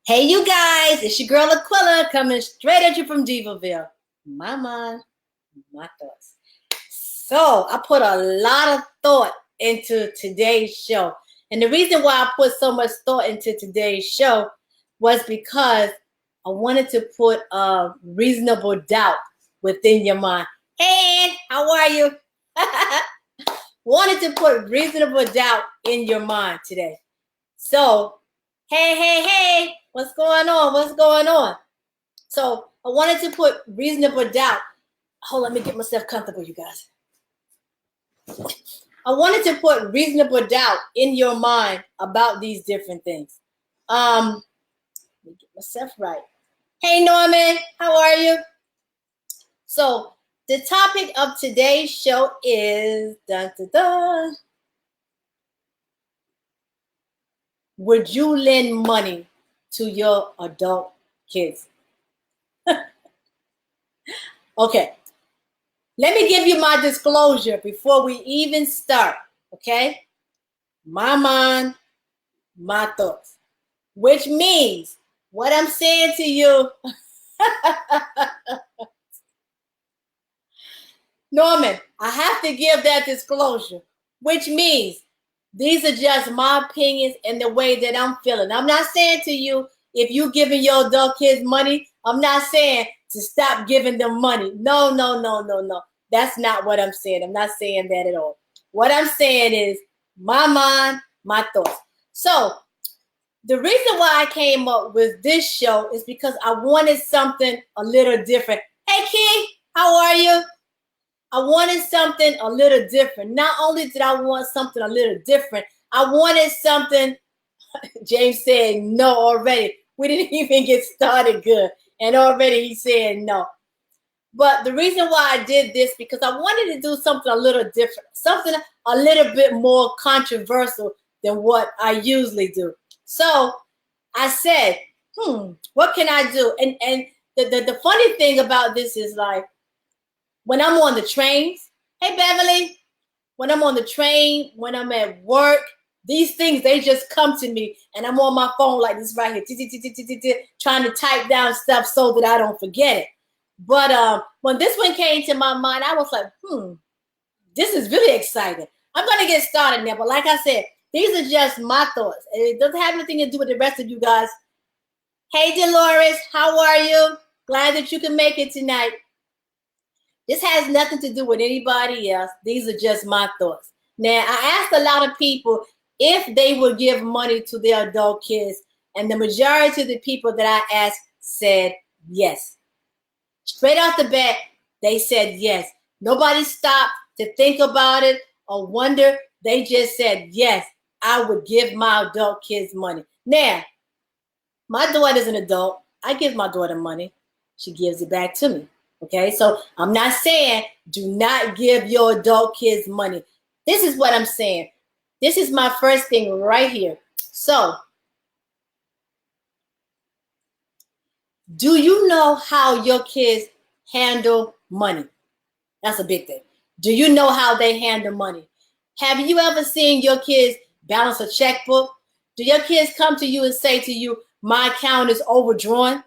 Hey, you guys, it's your girl Aquila coming straight at you from Diva-Villege. My mind, my thoughts. So I put a lot of thought into today's show. And the reason why I put so much thought into today's show was because I wanted to put a reasonable doubt within your mind. Hey, Ann, how are you? Wanted to put reasonable doubt in your mind today. So, hey, what's going on? What's going on? So I wanted to put reasonable doubt. Hold on, let me get myself comfortable, you guys. I wanted to put reasonable doubt in your mind about these different things. Let me get myself right. Hey, Norman, how are you? So the topic of today's show is would you lend money to your adult kids? Okay, let me give you my disclosure before we even start, okay? My mind, my thoughts, which means what I'm saying to you, Norman, I have to give that disclosure, which means these are just my opinions and the way that I'm feeling. I'm not saying to you, if you giving your adult kids money, I'm not saying to stop giving them money. No. That's not what I'm saying. I'm not saying that at all. What I'm saying is my mind, my thoughts. So the reason why I came up with this show is because I wanted something a little different. Hey, King, how are you? I wanted something a little different. Not only did I want something a little different, I wanted something, James said no already. We didn't even get started good. And already he's saying no. But the reason why I did this, because I wanted to do something a little different, something a little bit more controversial than what I usually do. So I said, what can I do? And the funny thing about this is, like, when I'm on the trains, hey, Beverly, when I'm on the train, when I'm at work, these things, they just come to me, and I'm on my phone like this right here, trying to type down stuff so that I don't forget it. But when this one came to my mind, I was like, this is really exciting. I'm going to get started now. But like I said, these are just my thoughts. It doesn't have anything to do with the rest of you guys. Hey, Dolores, how are you? Glad that you can make it tonight. This has nothing to do with anybody else. These are just my thoughts. Now, I asked a lot of people if they would give money to their adult kids, and the majority of the people that I asked said yes. Straight off the bat, they said yes. Nobody stopped to think about it or wonder. They just said, yes, I would give my adult kids money. Now, my daughter's an adult. I give my daughter money. She gives it back to me. Okay, so I'm not saying do not give your adult kids money. This is what I'm saying. This is my first thing right here. So, do you know how your kids handle money? That's a big thing. Do you know how they handle money? Have you ever seen your kids balance a checkbook? Do your kids come to you and say to you, my account is overdrawn?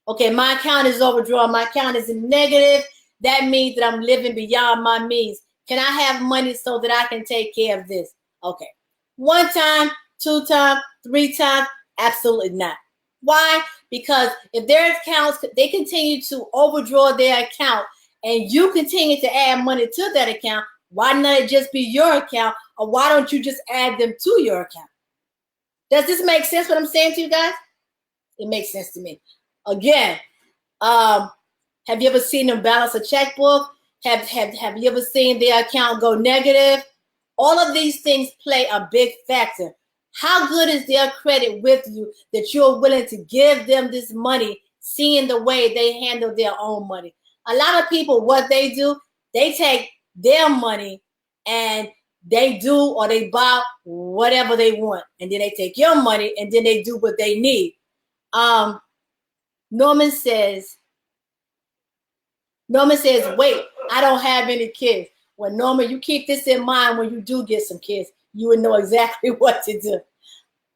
Okay, my account is overdrawn. My account is in negative. That means that I'm living beyond my means. Can I have money so that I can take care of this? Okay. 1 time, 2 times, 3 times? Absolutely not. Why? Because if their accounts, they continue to overdraw their account and you continue to add money to that account, why not it just be your account? Or why don't you just add them to your account? Does this make sense what I'm saying to you guys? It makes sense to me. Again, have you ever seen them balance a checkbook? Have you ever seen their account go negative? All of these things play a big factor. How good is their credit with you that you're willing to give them this money, seeing the way they handle their own money? A lot of people, what they do, they take their money and they do or they buy whatever they want. And then they take your money and then they do what they need. Norman says, wait, I don't have any kids. Well, Norman, you keep this in mind when you do get some kids. You would know exactly what to do.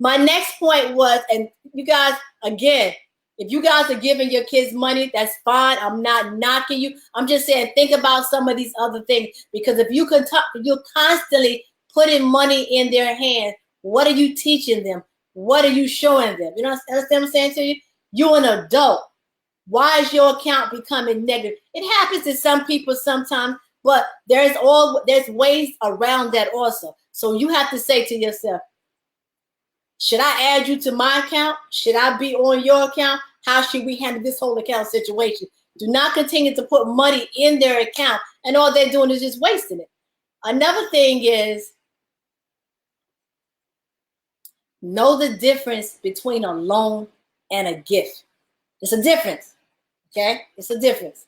My next point was, and you guys, again, if you guys are giving your kids money, that's fine. I'm not knocking you. I'm just saying, think about some of these other things, because if you can talk, you're constantly putting money in their hands. What are you teaching them? What are you showing them? You know, understand what I'm saying to you? You're an adult. Why is your account becoming negative? It happens to some people sometimes, but there's ways around that also. So you have to say to yourself, should I add you to my account? Should I be on your account? How should we handle this whole account situation? Do not continue to put money in their account, and all they're doing is just wasting it. Another thing is, know the difference between a loan and a gift. It's a difference, okay? It's a difference.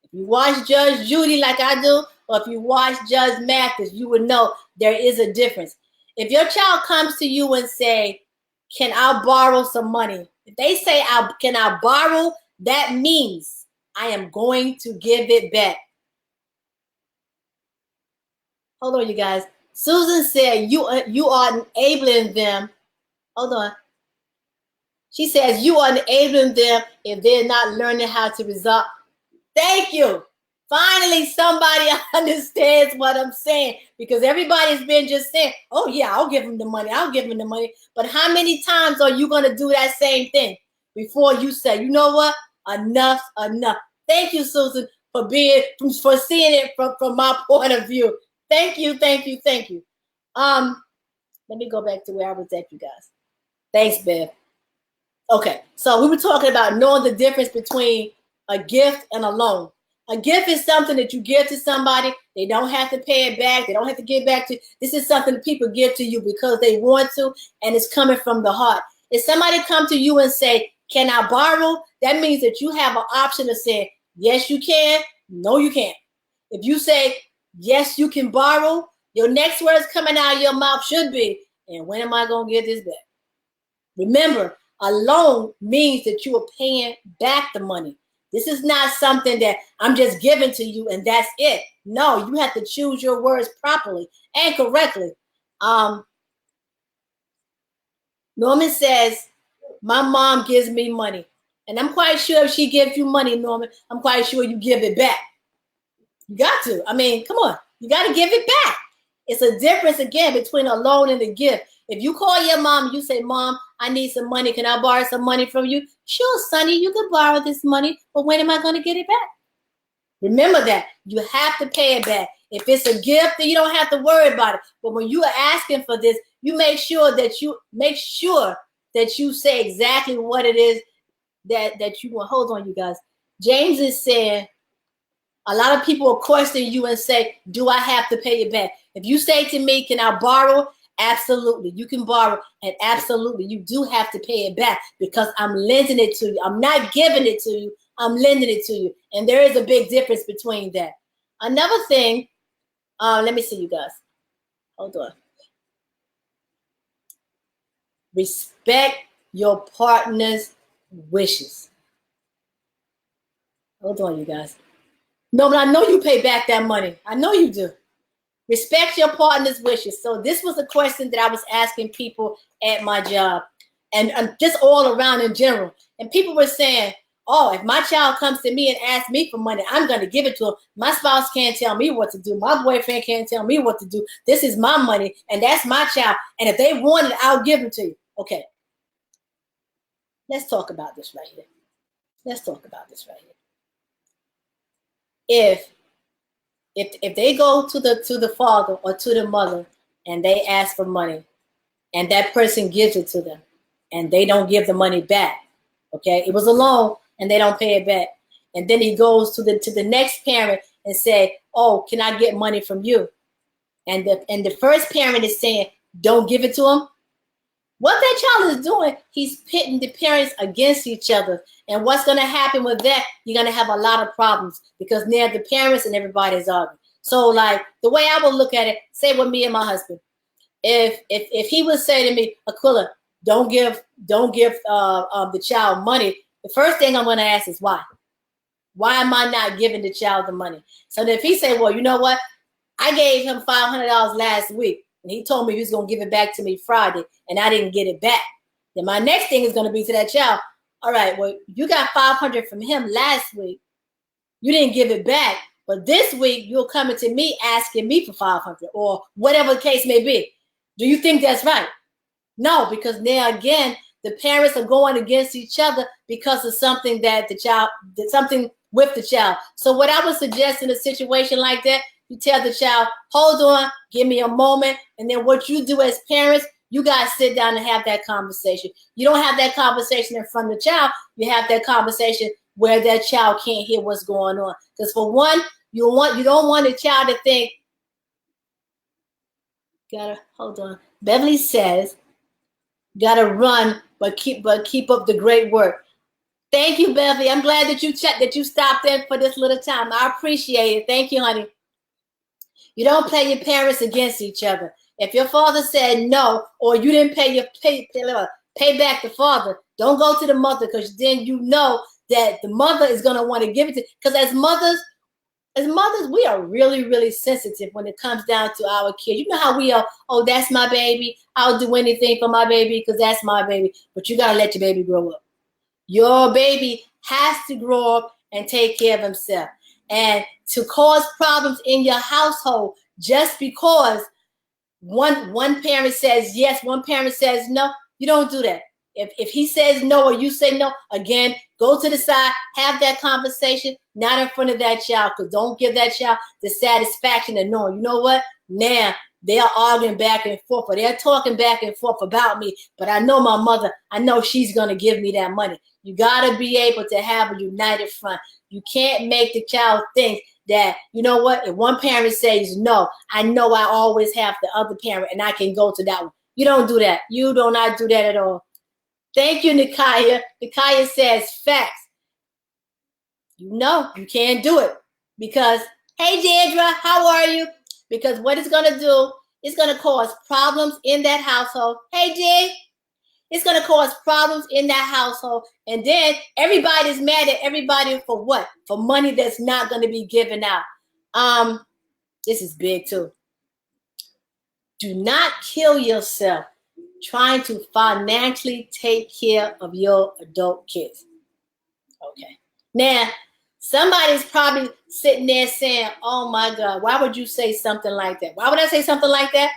If you watch Judge Judy like I do, or if you watch Judge Mathis, you would know there is a difference. If your child comes to you and say, can I borrow some money? If they say, can I borrow? That means I am going to give it back. Hold on, you guys. Susan said, you are enabling them. Hold on. She says, you are enabling them if they're not learning how to resolve. Thank you. Finally, somebody understands what I'm saying, because everybody's been just saying, oh, yeah, I'll give them the money. I'll give them the money. But how many times are you going to do that same thing before you say, you know what? Enough. Thank you, Susan, for seeing it from my point of view. Thank you. Let me go back to where I was at, you guys. Thanks, Bev. Okay, so we were talking about knowing the difference between a gift and a loan. A gift is something that you give to somebody. They don't have to pay it back. They don't have to give back to you. This is something that people give to you because they want to, and it's coming from the heart. If somebody come to you and say, can I borrow? That means that you have an option of saying, yes, you can. No, you can't. If you say, yes, you can borrow, your next words coming out of your mouth should be, and when am I going to get this back? Remember, a loan means that you are paying back the money. This is not something that I'm just giving to you and that's it. No, you have to choose your words properly and correctly. Norman says, my mom gives me money. And I'm quite sure if she gives you money, Norman, I'm quite sure you give it back. You got to. I mean, come on. You got to give it back. It's a difference, again, between a loan and a gift. If you call your mom and you say, Mom, I need some money. Can I borrow some money from you? Sure, Sonny, you can borrow this money, but when am I going to get it back? Remember that. You have to pay it back. If it's a gift, then you don't have to worry about it. But when you are asking for this, you make sure that you say exactly what it is that you want. Hold on, you guys. James is saying, a lot of people will question you and say, do I have to pay it back? If you say to me, can I borrow? Absolutely. You can borrow, and absolutely, you do have to pay it back because I'm lending it to you. I'm not giving it to you. I'm lending it to you. And there is a big difference between that. Another thing, let me see, you guys. Hold on. Respect your partner's wishes. Hold on, you guys. No, but I know you pay back that money. I know you do. Respect your partner's wishes. So this was a question that I was asking people at my job and just all around in general. And people were saying, oh, if my child comes to me and asks me for money, I'm going to give it to him. My spouse can't tell me what to do. My boyfriend can't tell me what to do. This is my money, and that's my child. And if they want it, I'll give it to you. Okay. Let's talk about this right here. If they go to the father or to the mother and they ask for money and that person gives it to them and they don't give the money back, okay, it was a loan and they don't pay it back, and then he goes to the next parent and say, oh, can I get money from you? And the first parent is saying, don't give it to him. What that child is doing, he's pitting the parents against each other. And what's going to happen with that, you're going to have a lot of problems because now the parents and everybody's arguing. So like the way I would look at it, say with me and my husband, if he would say to me, Aquila, don't give the child money, the first thing I'm going to ask is why? Why am I not giving the child the money? So if he say, well, you know what? I gave him $500 last week. and he told me he was going to give it back to me Friday, and I didn't get it back. Then my next thing is going to be to that child. All right, well, you got $500 from him last week. You didn't give it back, but this week you're coming to me asking me for $500 or whatever the case may be. Do you think that's right? No, because now again, the parents are going against each other because of something that the child did, something with the child. So what I would suggest in a situation like that, you tell the child, hold on, give me a moment. And then what you do as parents, you guys sit down and have that conversation. You don't have that conversation in front of the child. You have that conversation where that child can't hear what's going on. Because for one, you don't want the child to think, hold on. Beverly says, gotta run, but keep up the great work. Thank you, Beverly. I'm glad that you stopped in for this little time. I appreciate it. Thank you, honey. You don't play your parents against each other. If your father said no, or you didn't pay back the father, don't go to the mother, because then you know that the mother is gonna want to give it to. Because as mothers, we are really, really sensitive when it comes down to our kids. You know how we are, oh, that's my baby. I'll do anything for my baby because that's my baby. But you got to let your baby grow up. Your baby has to grow up and take care of himself. And to cause problems in your household just because one parent says yes, one parent says no, you don't do that. If he says no or you say no, again, go to the side, have that conversation, not in front of that child, because don't give that child the satisfaction of knowing, you know what, now they are arguing back and forth, or they're talking back and forth about me, but I know my mother, I know she's going to give me that money. You got to be able to have a united front. You can't make the child think that, you know what, if one parent says no, I know I always have the other parent and I can go to that one. You don't do that. You do not do that at all. Thank you, Nikaya. Nikaya says facts. You know you can't do it because, hey, Deidre, how are you? Because what it's going to do, it's going to cause problems in that household. Hey, Dee, it's going to cause problems in that household. And then everybody's mad at everybody for what? For money that's not going to be given out. This is big too. Do not kill yourself trying to financially take care of your adult kids. Okay. Now, somebody's probably sitting there saying, oh my God, why would you say something like that? Why would I say something like that?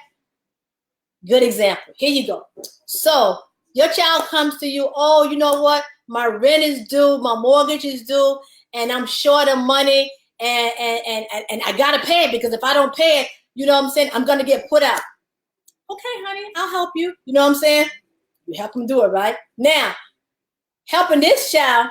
Good example. Here you go. So your child comes to you, oh, you know what? My rent is due, my mortgage is due, and I'm short of money, and I gotta pay it, because if I don't pay it, you know what I'm saying, I'm gonna get put out. Okay, honey, I'll help you. You know what I'm saying? You help them do it, right? Now, helping this child,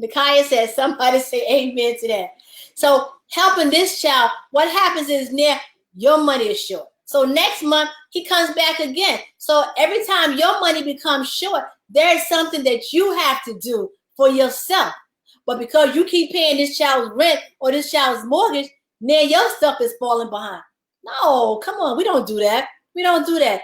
Nikaya says, somebody say amen to that. So helping this child, what happens is now your money is short. So next month, he comes back again. So every time your money becomes short, there's something that you have to do for yourself. But because you keep paying this child's rent or this child's mortgage, now your stuff is falling behind. No, come on. We don't do that. We don't do that.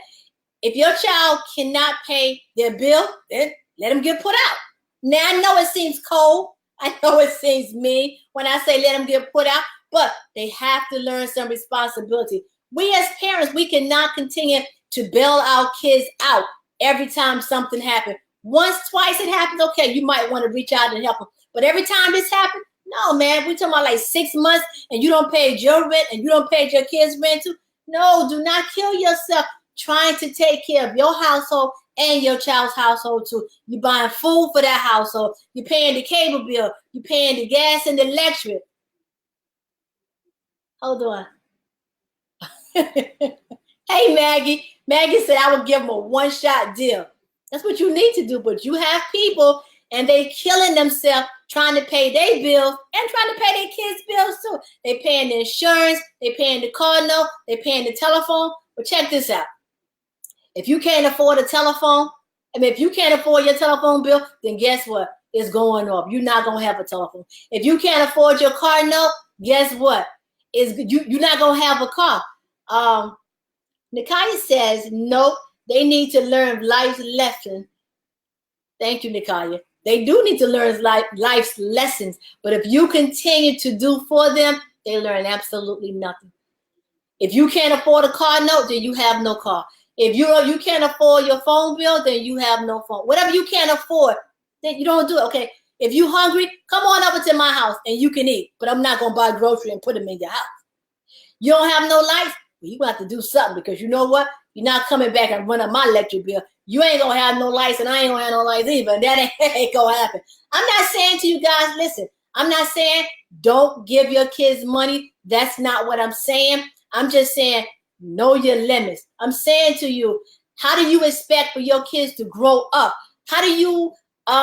If your child cannot pay their bill, then let them get put out. Now, I know it seems cold. I know it seems mean when I say let them get put out, but they have to learn some responsibility. We as parents, we cannot continue to bail our kids out every time something happens. Once, twice it happens, okay, you might want to reach out and help them. But every time this happens, no, man, we're talking about like 6 months and you don't pay your rent and you don't pay your kids' rent too. No, do not kill yourself trying to take care of your household and your child's household too. You're buying food for that household. You're paying the cable bill. You're paying the gas and the electric. Hold on. Hey, Maggie. Maggie said I would give them a one-shot deal. That's what you need to do. But you have people and they killing themselves trying to pay their bills and trying to pay their kids' bills too. They paying the insurance. They paying the car note. They paying the telephone. But check this out. If you can't afford a telephone, if you can't afford your telephone bill, then guess what? It's going up. You're not going to have a telephone. If you can't afford your car note, guess what? You're not going to have a car. Nikaya says, nope, they need to learn life's lesson. Thank you, Nikaya. They do need to learn life's lessons. But if you continue to do for them, they learn absolutely nothing. If you can't afford a car note, then you have no car. If you can't afford your phone bill, then you have no phone. Whatever you can't afford, then you don't do it. Okay. If you hungry, come on over to my house and you can eat. But I'm not gonna buy grocery and put them in your house. You don't have no lights? Well, you got to do something, because you know what? You're not coming back and run up my electric bill. You ain't gonna have no lights, and I ain't gonna have no lights either. And that ain't gonna happen. I'm not saying to you guys, listen, I'm not saying don't give your kids money. That's not what I'm saying. I'm just saying know your limits. I'm saying to you, how do you expect for your kids to grow up? How do you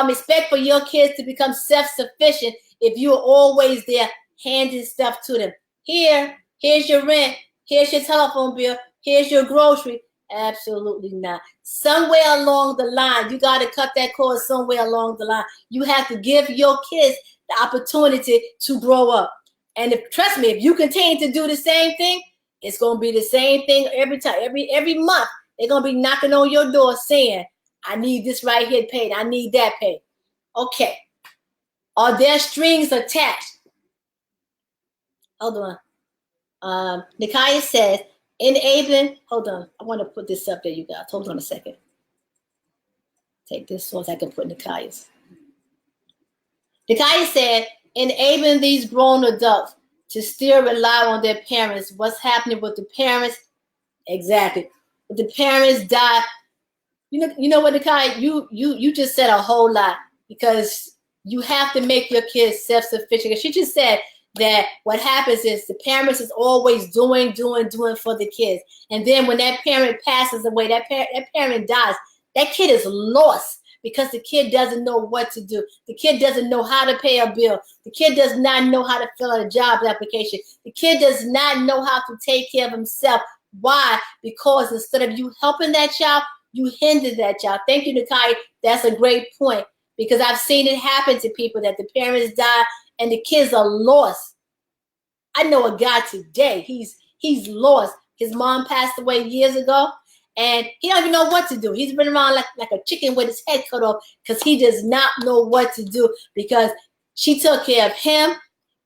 expect for your kids to become self-sufficient if you're always there handing stuff to them? Here's your rent. Here's your telephone bill. Here's your grocery. Absolutely not. Somewhere along the line, you got to cut that cord somewhere along the line. You have to give your kids the opportunity to grow up. And trust me, if you continue to do the same thing, it's going to be the same thing every time. Every month, they're going to be knocking on your door saying, I need this right here paid. I need that paid. Okay. Are there strings attached? Hold on. Nikaya says, enabling, hold on. I want to put this up there, you guys. Hold on a second. Take this so I can put Nikaya's. Nikaya said, enabling these grown adults to still rely on their parents. What's happening with the parents? Exactly. If the parents die, you know what, Nikaya? You just said a whole lot, because you have to make your kids self-sufficient. She just said that what happens is the parents is always doing for the kids. And then when that parent passes away, that parent dies, that kid is lost, because the kid doesn't know what to do. The kid doesn't know how to pay a bill. The kid does not know how to fill out a job application. The kid does not know how to take care of himself. Why? Because instead of you helping that child, you hinder that child. Thank you, Nakai. That's a great point, because I've seen it happen to people that the parents die and the kids are lost. I know a guy today, he's lost. His mom passed away years ago, and he don't even know what to do. He's been around like a chicken with his head cut off, because he does not know what to do, because she took care of him,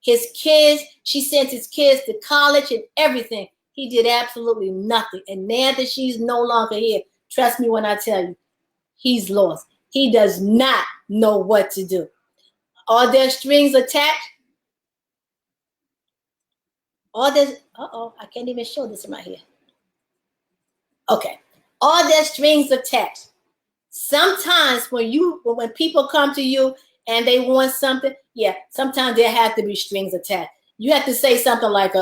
his kids. She sent his kids to college and everything. He did absolutely nothing. And now that she's no longer here, trust me when I tell you, he's lost. He does not know what to do. Are there strings attached? I can't even show this right here. Okay. Are there strings attached? Sometimes when people come to you and they want something, yeah, sometimes there have to be strings attached. You have to say something like,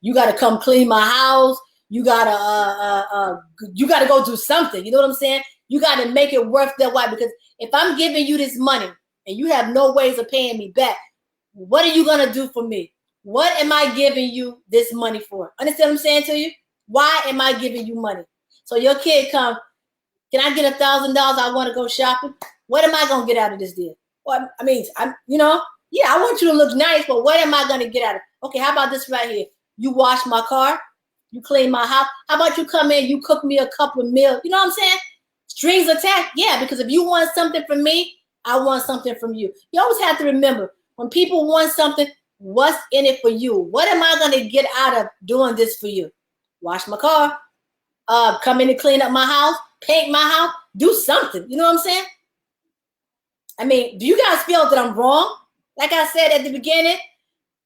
you got to come clean my house. You got to go do something. You know what I'm saying? You got to make it worth their while, because if I'm giving you this money and you have no ways of paying me back, what are you going to do for me? What am I giving you this money for? Understand what I'm saying to you? Why am I giving you money? So your kid comes, can I get $1,000? I want to go shopping. What am I going to get out of this deal? Well, I mean, I want you to look nice, but what am I going to get out of it? Okay, how about this right here? You wash my car. You clean my house. How about you come in, you cook me a couple of meals? You know what I'm saying? Strings attached. Yeah, because if you want something from me, I want something from you. You always have to remember, when people want something, what's in it for you? What am I going to get out of doing this for you? Wash my car. Come in and clean up my house. Paint my house. Do something. You know what I'm saying? I mean, do you guys feel that I'm wrong? Like I said at the beginning,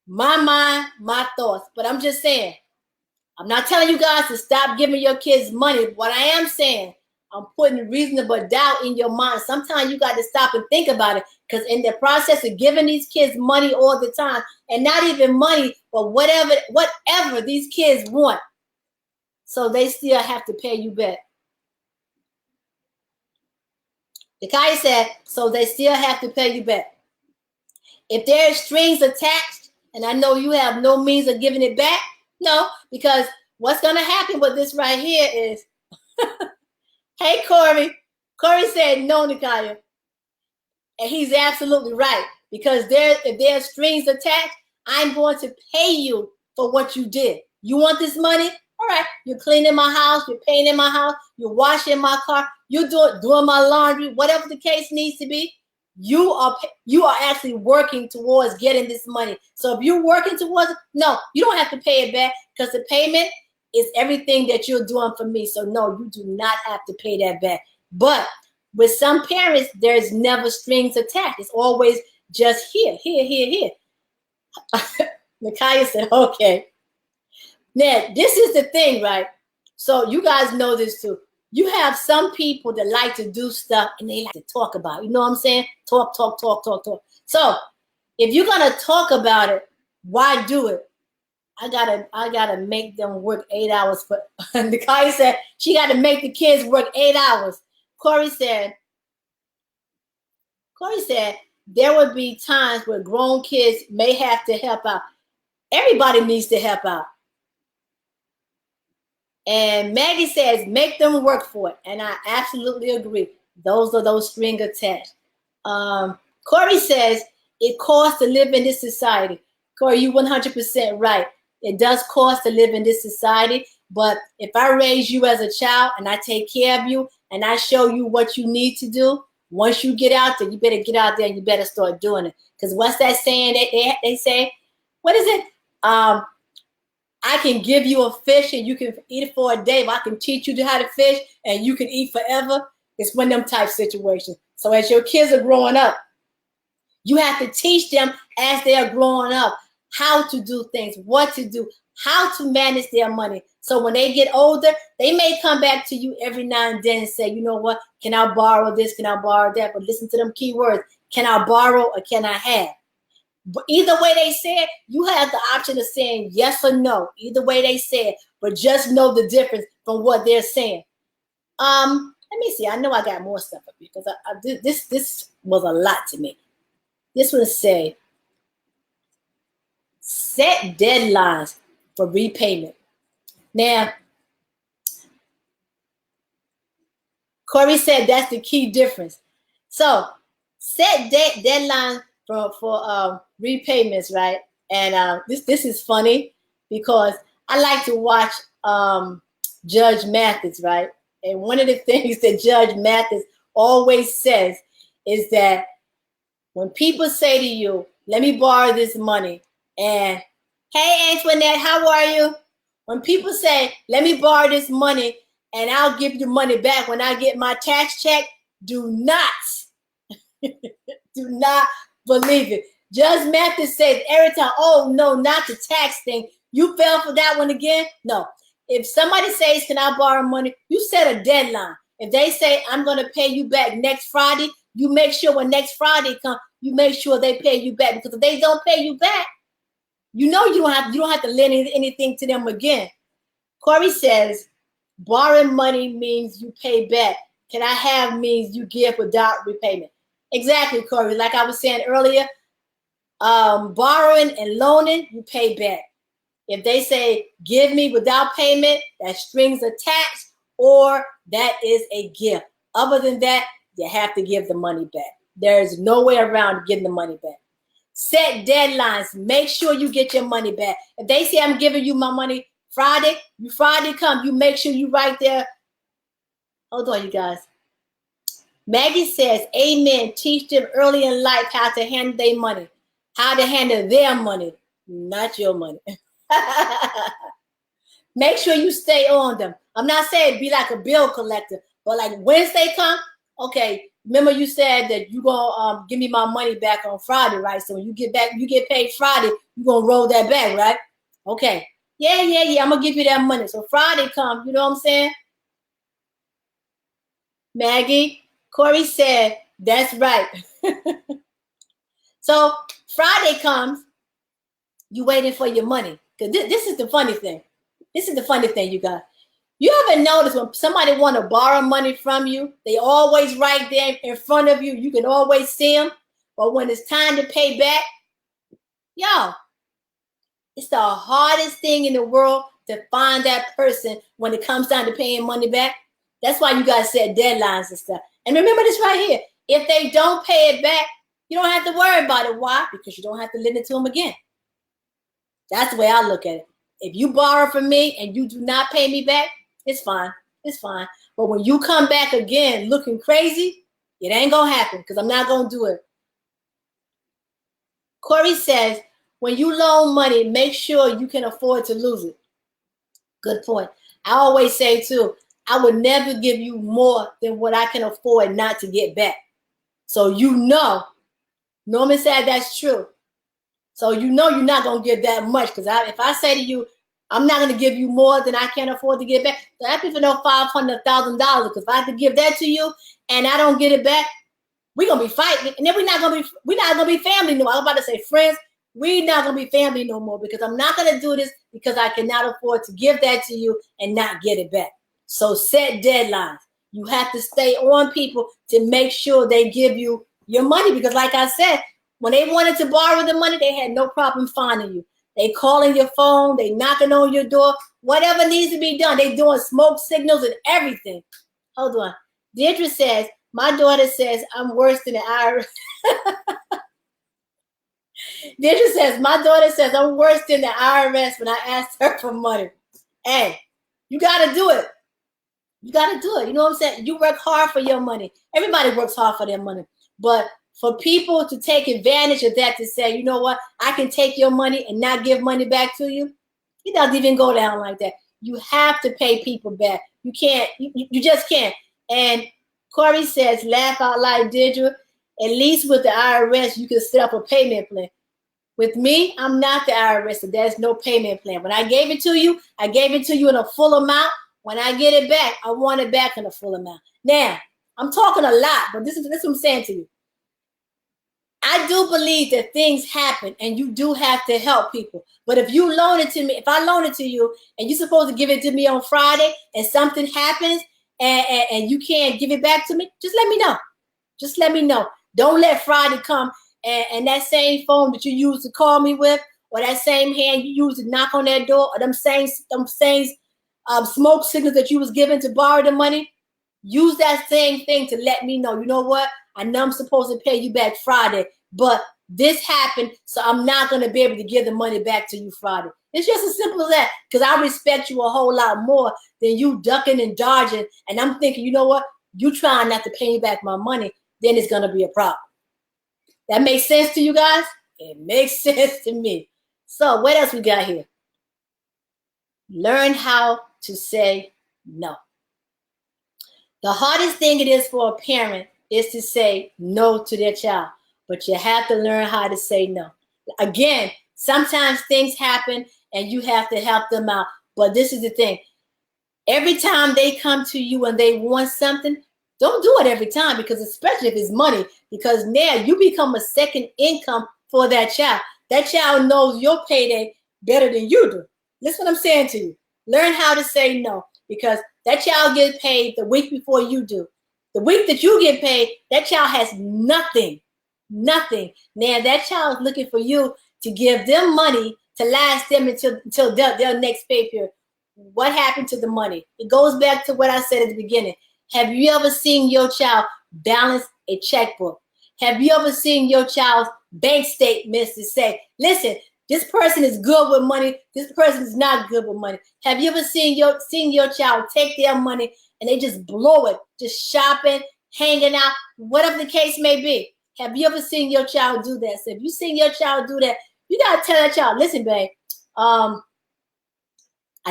my mind, my thoughts. But I'm just saying, I'm not telling you guys to stop giving your kids money. What I am saying, I'm putting reasonable doubt in your mind. Sometimes you got to stop and think about it, because in the process of giving these kids money all the time, and not even money, but whatever these kids want, so they still have to pay you back. The guy said, so they still have to pay you back. If there are strings attached, and I know you have no means of giving it back, no, because what's going to happen with this right here is, hey, Corey. Corey said no, Nikaya. And he's absolutely right, because if there are strings attached, I'm going to pay you for what you did. You want this money? All right, you're cleaning my house, you're painting my house, you're washing my car, you're doing my laundry, whatever the case needs to be. you are actually working towards getting this money. So if you're working towards it, no, you don't have to pay it back, because the payment is everything that you're doing for me. So no, you do not have to pay that back. But with some parents, there's never strings attached. It's always just here. Nakaya said, okay. Now, this is the thing, right? So you guys know this too. You have some people that like to do stuff and they like to talk about it. You know what I'm saying? Talk. So if you're gonna talk about it, why do it? I gotta make them work 8 hours. But Nakaya said she got to make the kids work 8 hours. Corey said there would be times where grown kids may have to help out. Everybody needs to help out. And Maggie says, make them work for it. And I absolutely agree. Those are those string attached. Corey says, it costs to live in this society. Corey, you 100% right. It does cost to live in this society. But if I raise you as a child and I take care of you and I show you what you need to do, once you get out there, you better get out there and you better start doing it. Because what's that saying they say? What is it? I can give you a fish and you can eat it for a day, but I can teach you how to fish and you can eat forever. It's one of them type situations. So as your kids are growing up, you have to teach them as they are growing up how to do things, what to do, how to manage their money. So when they get older, they may come back to you every now and then and say, you know what, can I borrow this? Can I borrow that? But listen to them key words. Can I borrow or can I have? But either way they say it, you have the option of saying yes or no. Either way they say it, but just know the difference from what they're saying. Let me see. I know I got more stuff up here because this was a lot to me. This one say, set deadlines for repayment. Now, Corey said that's the key difference. So set deadlines for repayments, right? And this is funny because I like to watch Judge Mathis, right? And one of the things that Judge Mathis always says is that when people say to you, let me borrow this money, and hey, Antoinette, how are you? When people say, let me borrow this money and I'll give you money back when I get my tax check, do not believe it. Judge Mathis says every time, oh no, not the tax thing. You fell for that one again? No. If somebody says, can I borrow money? You set a deadline. If they say, I'm going to pay you back next Friday, you make sure when next Friday comes, you make sure they pay you back. Because if they don't pay you back, you know you don't have to lend anything to them again. Corey says, borrowing money means you pay back. Can I have means you give without repayment. Exactly, Corey. Like I was saying earlier, borrowing and loaning, you pay back. If they say, give me without payment, that strings attached, or that is a gift. Other than that, you have to give the money back. There is no way around getting the money back. Set deadlines. Make sure you get your money back. If they say, I'm giving you my money Friday, Friday come, you make sure you right there. Hold on, you guys. Maggie says, amen. Teach them early in life how to handle their money. How to handle their money, not your money. Make sure you stay on them. I'm not saying be like a bill collector, but like Wednesday come, okay, remember you said that you're going to give me my money back on Friday, right? So when you get back, you get paid Friday, you're going to roll that back, right? Okay. Yeah, I'm going to give you that money. So Friday come, you know what I'm saying? Maggie, Corey said, that's right. So Friday comes, you waiting for your money. Because this is the funny thing. This is the funny thing, you guys. You ever notice when somebody want to borrow money from you, they always right there in front of you. You can always see them. But when it's time to pay back, y'all, it's the hardest thing in the world to find that person when it comes down to paying money back. That's why you guys set deadlines and stuff. And remember this right here. If they don't pay it back, you don't have to worry about it. Why? Because you don't have to lend it to them again. That's the way I look at it. If you borrow from me and you do not pay me back, it's fine. It's fine. But when you come back again looking crazy, It ain't going to happen because I'm not going to do it. Corey says, when you loan money, make sure you can afford to lose it. Good point. I always say, too, I would never give you more than what I can afford not to get back. So you know, Norman said that's true. So you know you're not going to get that much because if I say to you, I'm not going to give you more than I can afford to get back, so that's for no $500,000 because if I have to give that to you and I don't get it back, we're going to be fighting. And then we're not going to be family no more. I was about to say friends. We're not going to be family no more because I'm not going to do this because I cannot afford to give that to you and not get it back. So set deadlines. You have to stay on people to make sure they give you your money because like I said, when they wanted to borrow the money, they had no problem finding you. They calling your phone, they knocking on your door, whatever needs to be done. They doing smoke signals and everything. Hold on. Deirdre says, my daughter says I'm worse than the IRS. Deirdre says, my daughter says I'm worse than the IRS when I asked her for money. Hey, you got to do it. You got to do it. You know what I'm saying? You work hard for your money. Everybody works hard for their money. But for people to take advantage of that to say, you know what, I can take your money and not give money back to you, it doesn't even go down like that. You have to pay people back. You can't. You just can't. And Corey says, laugh out loud, Deirdre. At least with the IRS, you can set up a payment plan. With me, I'm not the IRS, so there's no payment plan. When I gave it to you, I gave it to you in a full amount. When I get it back, I want it back in a full amount. Now, I'm talking a lot, but this is what I'm saying to you. I do believe that things happen and you do have to help people. But if you loan it to me, if I loan it to you and you're supposed to give it to me on Friday and something happens and you can't give it back to me, just let me know. Just let me know. Don't let Friday come and that same phone that you used to call me with or that same hand you used to knock on that door or them same smoke signals that you was given to borrow the money, use that same thing to let me know, you know what? I know I'm supposed to pay you back Friday, but this happened, so I'm not going to be able to give the money back to you Friday. It's just as simple as that because I respect you a whole lot more than you ducking and dodging. And I'm thinking, you know what? You trying not to pay me back my money, then it's going to be a problem. That makes sense to you guys? It makes sense to me. So what else we got here? Learn how to say no. The hardest thing it is for a parent is to say no to their child, but you have to learn how to say no. Again, sometimes things happen and you have to help them out, but this is the thing. Every time they come to you and they want something, don't do it every time because especially if it's money, because now you become a second income for that child. That child knows your payday better than you do. Listen what I'm saying to you. Learn how to say no because that child gets paid the week before you do. The week that you get paid, that child has nothing. Nothing. Now that child is looking for you to give them money to last them until their next pay period. What happened to the money? It goes back to what I said at the beginning. Have you ever seen your child balance a checkbook? Have you ever seen your child's bank statements to say, listen, this person is good with money. This person is not good with money. Have you ever seen your child take their money and they just blow it, just shopping, hanging out, whatever the case may be? Have you ever seen your child do that? So if you seen your child do that, you got to tell that child, listen, babe, I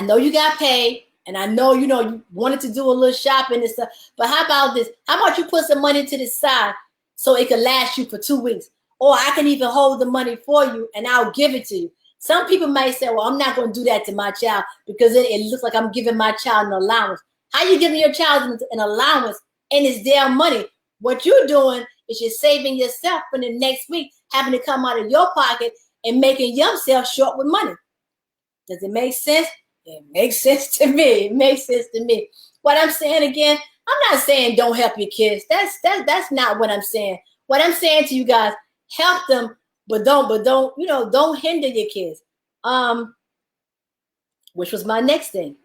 know you got paid and I know, you wanted to do a little shopping and stuff, but how about this? How about you put some money to the side so it could last you for 2 weeks? Or I can even hold the money for you and I'll give it to you. Some people might say, well, I'm not going to do that to my child because it looks like I'm giving my child an allowance. How you giving your child an allowance and it's their money? What you're doing is you're saving yourself for the next week, having to come out of your pocket and making yourself short with money. Does it make sense? It makes sense to me. It makes sense to me. What I'm saying again, I'm not saying don't help your kids. That's not what I'm saying. What I'm saying to you guys, help them, but don't hinder your kids. Which was my next thing.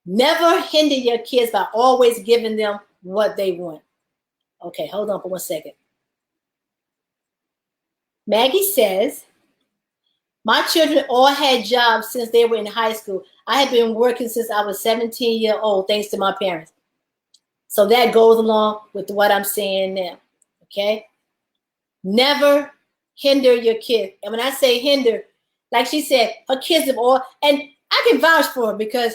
Never hinder your kids by always giving them what they want. Okay, hold on for 1 second. Maggie says, my children all had jobs since they were in high school. I have been working since I was 17 years old, thanks to my parents. So that goes along with what I'm saying now. Okay? Never hinder your kids. And when I say hinder, like she said, her kids have all, and I can vouch for her because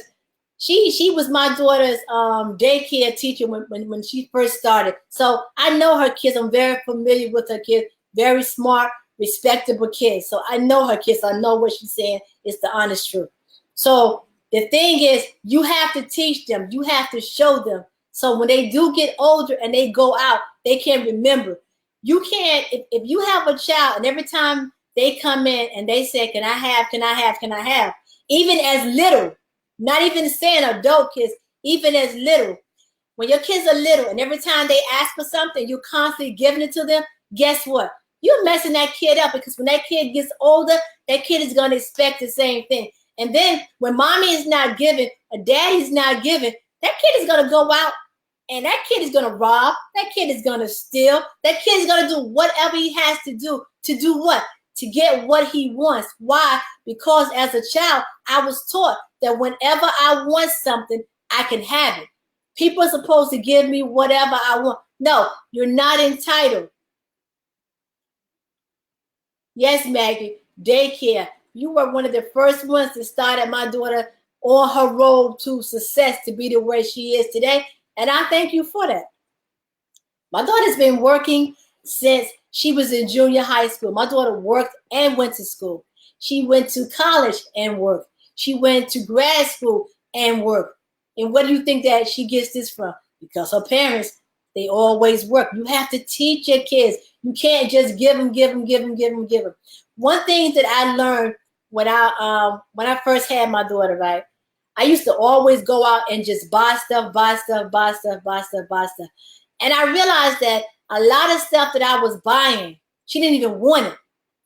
she was my daughter's daycare teacher when she first started. So I know her kids. I'm very familiar with her kids. Very smart, respectable kids. So I know her kids. I know what she's saying is the honest truth. So the thing is, you have to teach them. You have to show them. So when they do get older and they go out, they can remember. You can't, if you have a child and every time they come in and they say, can I have, can I have, can I have, even as little, not even saying adult kids, even as little, when your kids are little and every time they ask for something, you're constantly giving it to them, guess what? You're messing that kid up because when that kid gets older, that kid is going to expect the same thing. And then when mommy is not giving, or daddy's not giving, that kid is going to go out and that kid is going to rob. That kid is going to steal. That kid is going to do whatever he has to do what? To get what he wants. Why? Because as a child, I was taught that whenever I want something, I can have it. People are supposed to give me whatever I want. No, you're not entitled. Yes, Maggie, daycare. You were one of the first ones to start at my daughter on her road to success to be the way she is today. And I thank you for that. My daughter's been working since she was in junior high school. My daughter worked and went to school. She went to college and worked. She went to grad school and worked. And where do you think that she gets this from? Because her parents, they always work. You have to teach your kids. You can't just give them. One thing that I learned when I first had my daughter, right? I used to always go out and just buy stuff. And I realized that a lot of stuff that I was buying, she didn't even want it.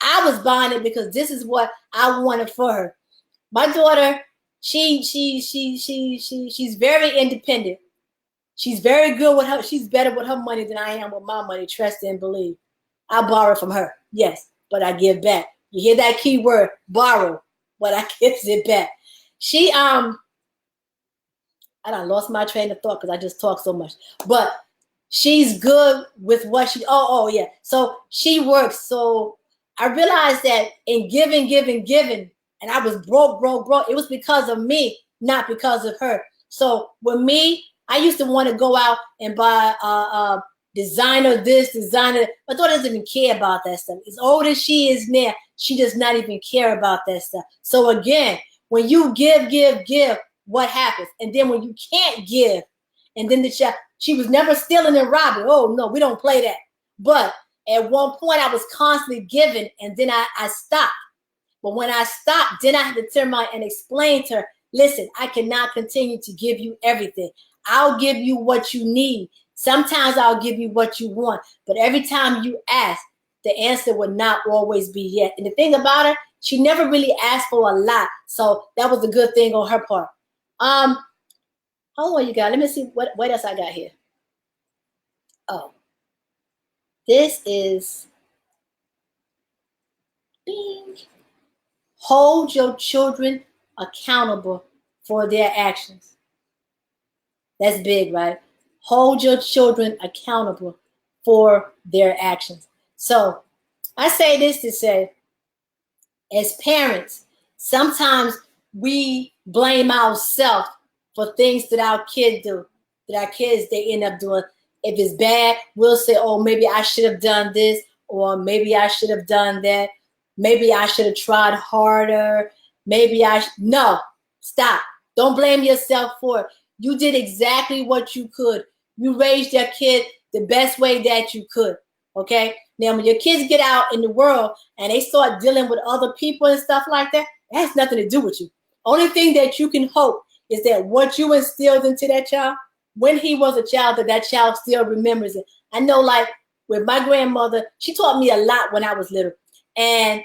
I was buying it because this is what I wanted for her. My daughter, she's very independent. She's very good with her. She's better with her money than I am with my money. Trust and believe. I borrow from her, yes, but I give back. You hear that key word, borrow, but I give it back. She I done lost my train of thought because I just talk so much. But she's good with what she. Oh yeah. So she works. So I realized that in giving, and I was broke. It was because of me, not because of her. So with me, I used to want to go out and buy designer this, designer. My daughter doesn't even care about that stuff. As old as she is now, she does not even care about that stuff. So again, when you give, what happens? And then when you can't give, and then the child, she was never stealing and robbing. Oh no, we don't play that. But at one point I was constantly giving, and then I stopped. But when I stopped, then I had to turn around and explain to her, listen, I cannot continue to give you everything. I'll give you what you need. Sometimes I'll give you what you want. But every time you ask, the answer would not always be yes. And the thing about her, she never really asked for a lot. So that was a good thing on her part. Hold on, you guys. Let me see what else I got here. Oh, this is bing. Hold your children accountable for their actions. That's big, right? Hold your children accountable for their actions. So I say this to say, as parents, sometimes we blame ourselves for things that our kids do, that our kids, they end up doing. If it's bad, we'll say, oh, maybe I should have done this, or maybe I should have done that. Maybe I should have tried harder. No, stop. Don't blame yourself for it. You did exactly what you could. You raised your kid the best way that you could, okay? Now, when your kids get out in the world and they start dealing with other people and stuff like that, it has nothing to do with you. Only thing that you can hope is that what you instilled into that child, when he was a child, that child still remembers it. I know, like, with my grandmother, she taught me a lot when I was little. And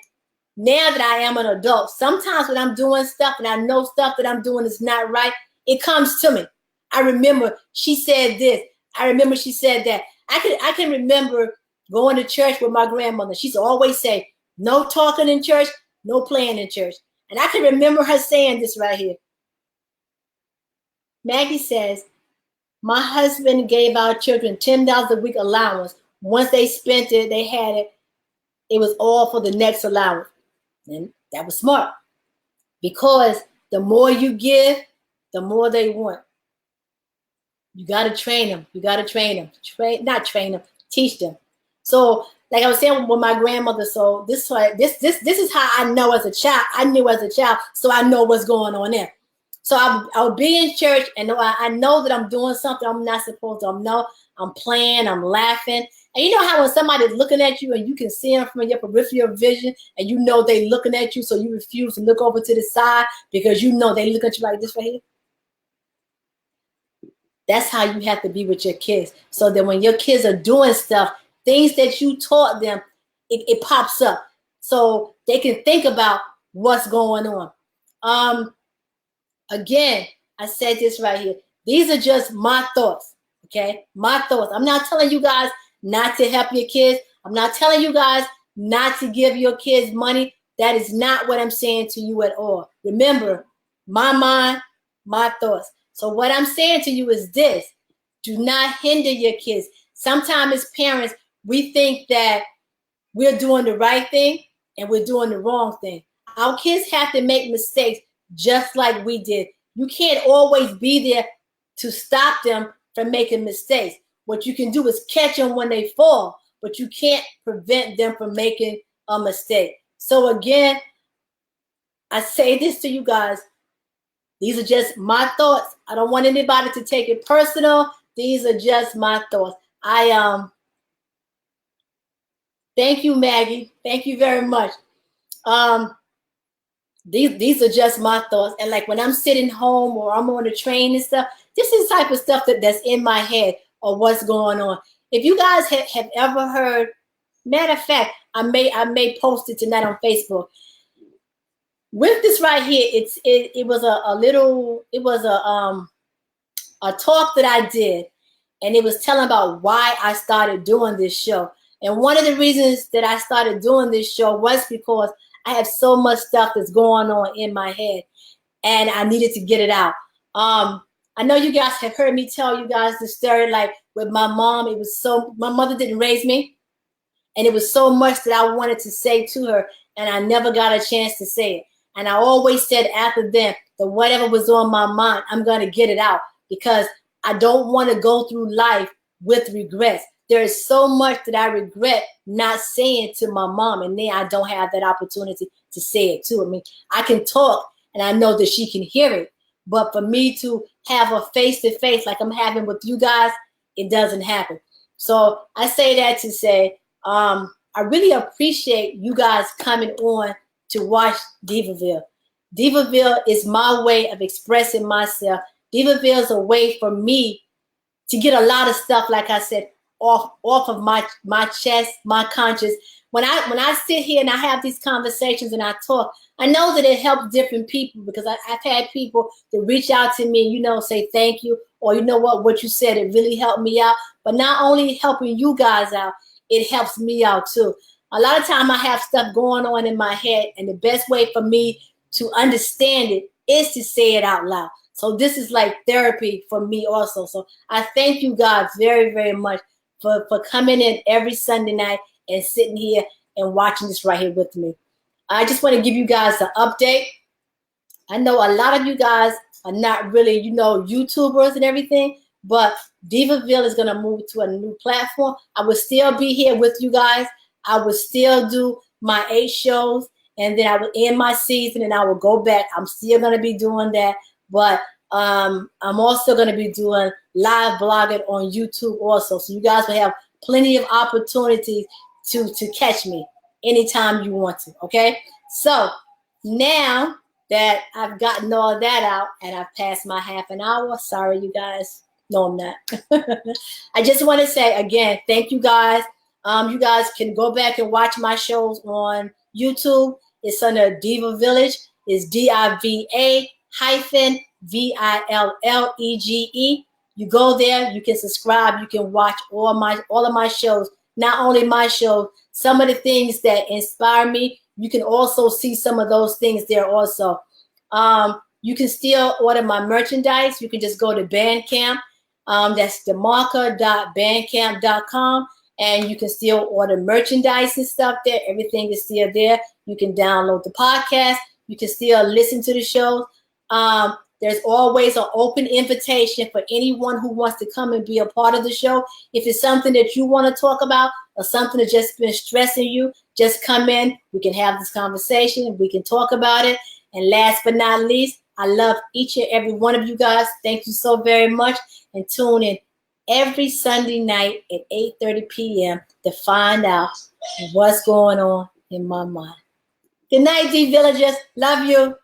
now that I am an adult, sometimes when I'm doing stuff and I know stuff that I'm doing is not right, it comes to me. I remember she said this. I remember she said that. I can remember going to church with my grandmother. She used to always say, no talking in church, no playing in church. And I can remember her saying this right here. Maggie says, My husband gave our children $10 a week allowance. Once they spent it, they had it. It was all for the next allowance. And that was smart, because the more you give, the more they want. You got to train them. You got to train them. Not train them, teach them. So, like I was saying with my grandmother, so this is how I know as a child. I knew as a child, so I know what's going on there. So I would be in church, and I know that I'm doing something I'm not supposed to. I'm playing, I'm laughing. And you know how when somebody's looking at you and you can see them from your peripheral vision, and you know they looking at you, so you refuse to look over to the side because you know they look at you like this right here? That's how you have to be with your kids. So that when your kids are doing stuff, things that you taught them, it pops up. So they can think about what's going on. Again, I said this right here. These are just my thoughts, okay? My thoughts. I'm not telling you guys not to help your kids. I'm not telling you guys not to give your kids money. That is not what I'm saying to you at all. Remember, my mind, my thoughts. So what I'm saying to you is this. Do not hinder your kids. Sometimes as parents, we think that we're doing the right thing and we're doing the wrong thing. Our kids have to make mistakes just like we did. You can't always be there to stop them from making mistakes. What you can do is catch them when they fall, but you can't prevent them from making a mistake. So again, I say this to you guys. These are just my thoughts. I don't want anybody to take it personal. These are just my thoughts. Thank you, Maggie. Thank you very much. These are just my thoughts. And like when I'm sitting home or I'm on the train and stuff, this is the type of stuff that's in my head or what's going on. If you guys have ever heard, matter of fact, I may post it tonight on Facebook. With this right here, it was a talk that I did, and it was telling about why I started doing this show. And one of the reasons that I started doing this show was because I have so much stuff that's going on in my head, and I needed to get it out. I know you guys have heard me tell you guys the story, like with my mom. My mother didn't raise me, and it was so much that I wanted to say to her, and I never got a chance to say it. And I always said after then that whatever was on my mind, I'm going to get it out, because I don't want to go through life with regrets. There is so much that I regret not saying to my mom, and then I don't have that opportunity to say it to her. I mean, I can talk and I know that she can hear it, but for me to have a face-to-face like I'm having with you guys, it doesn't happen. So I say that to say, I really appreciate you guys coming on to watch Diva-Ville. Diva-Ville is my way of expressing myself. Diva-Ville is a way for me to get a lot of stuff, like I said, off of my chest, my conscience. When I sit here and I have these conversations and I talk, I know that it helps different people, because I've had people that reach out to me, say thank you, or you know what you said, it really helped me out. But not only helping you guys out, it helps me out too. A lot of time I have stuff going on in my head, and the best way for me to understand it is to say it out loud. So this is like therapy for me also. So I thank you guys very, very much for coming in every Sunday night and sitting here and watching this right here with me. I just want to give you guys an update. I know a lot of you guys are not really, YouTubers and everything, but Diva-Ville is going to move to a new platform. I will still be here with you guys. I will still do my 8 shows, and then I will end my season and I will go back. I'm still going to be doing that, but I'm also going to be doing live blogging on YouTube also. So you guys will have plenty of opportunities to catch me anytime you want to, okay? So now that I've gotten all that out and I've passed my half an hour, sorry you guys. No, I'm not. I just want to say again, thank you guys. You guys can go back and watch my shows on YouTube. It's under Diva-Villege. It's DIVA-Villege. You go there, you can subscribe, you can watch all of my shows. Not only my shows, some of the things that inspire me, you can also see some of those things there also. You can still order my merchandise. You can just go to Bandcamp. That's demarca.bandcamp.com. And you can still order merchandise and stuff there. Everything is still there. You can download the podcast. You can still listen to the show. There's always an open invitation for anyone who wants to come and be a part of the show. If it's something that you want to talk about or something that's just been stressing you, just come in. We can have this conversation. We can talk about it. And last but not least, I love each and every one of you guys. Thank you so very much. And tune in every Sunday night at 8:30 p.m. to find out what's going on in my mind. Good night, D-Villagers. Love you.